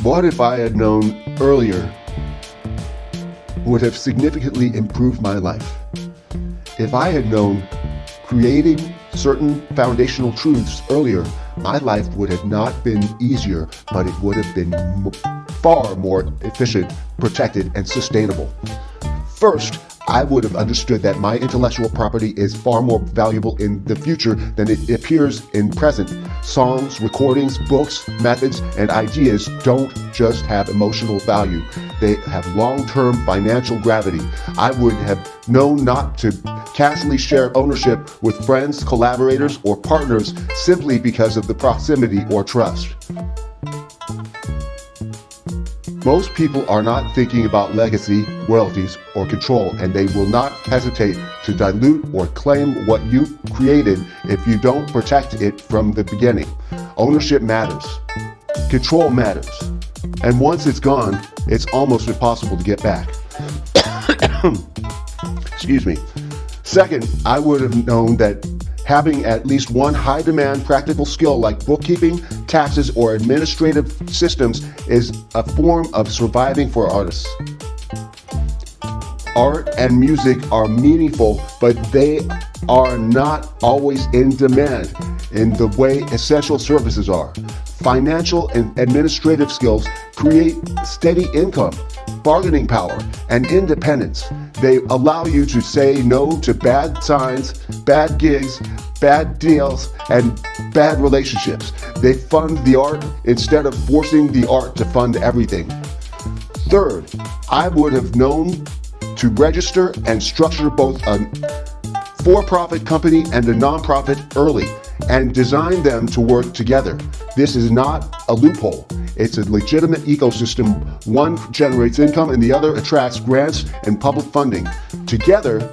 What if I had known earlier would have significantly improved my life? If I had known creating certain foundational truths earlier, my life would have not been easier, but it would have been far more efficient, protected, and sustainable. First, I would have understood that my intellectual property is far more valuable in the future than it appears in present. Songs, recordings, books, methods, and ideas don't just have emotional value. They have long-term financial gravity. I would have known not to casually share ownership with friends, collaborators, or partners simply because of the proximity or trust. Most people are not thinking about legacy, royalties, or control, and they will not hesitate to dilute or claim what you created if you don't protect it from the beginning. Ownership matters. Control matters. And once it's gone, it's almost impossible to get back. Excuse me. Second, I would have known that having at least one high-demand practical skill like bookkeeping, taxes, or administrative systems is a form of surviving for artists. Art and music are meaningful, but they are not always in demand in the way essential services are. Financial and administrative skills create steady income, bargaining power, and independence. They allow you to say no to bad signs, bad gigs, bad deals, and bad relationships. They fund the art instead of forcing the art to fund everything. Third, I would have known to register and structure both a for-profit company and a nonprofit early and design them to work together. This is not a loophole. It's a legitimate ecosystem. One generates income and the other attracts grants and public funding. Together,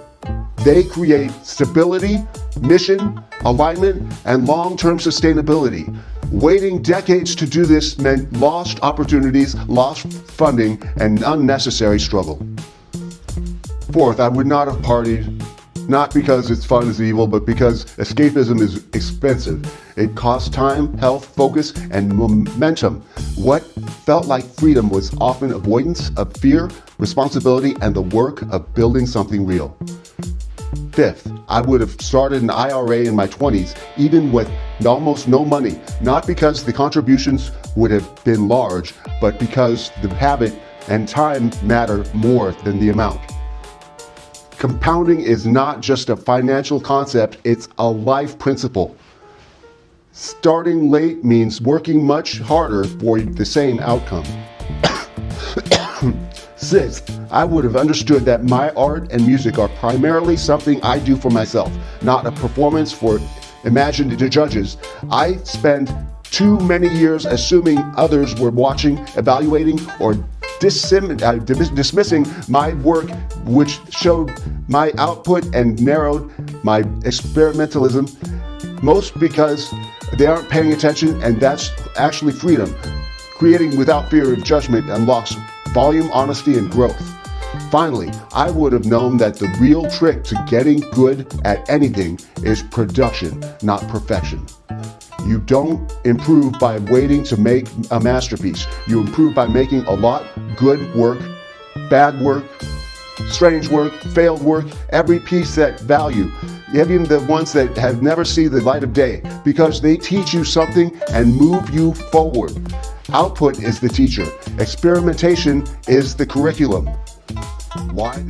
they create stability, mission, alignment, and long-term sustainability. Waiting decades to do this meant lost opportunities, lost funding, and unnecessary struggle. Fourth, I would not have partied, not because it's fun is evil, but because escapism is expensive. It costs time, health, focus, and momentum. What felt like freedom was often avoidance of fear, responsibility, and the work of building something real. Fifth, I would have started an IRA in my 20s, even with almost no money, not because the contributions would have been large, but because the habit and time matter more than the amount. Compounding is not just a financial concept, it's a life principle. Starting late means working much harder for the same outcome. Sixth, I would have understood that my art and music are primarily something I do for myself, not a performance for imagined judges. I spend too many years assuming others were watching, evaluating, or dismissing my work, which showed my output and narrowed my experimentalism, most because they aren't paying attention, and that's actually freedom. Creating without fear of judgment unlocks volume, honesty, and growth. Finally, I would have known that the real trick to getting good at anything is production, not perfection. You don't improve by waiting to make a masterpiece. You improve by making a lot good work, bad work, strange work, failed work, every piece that value, even the ones that have never seen the light of day, because they teach you something and move you forward. Output is the teacher. Experimentation is the curriculum. Why?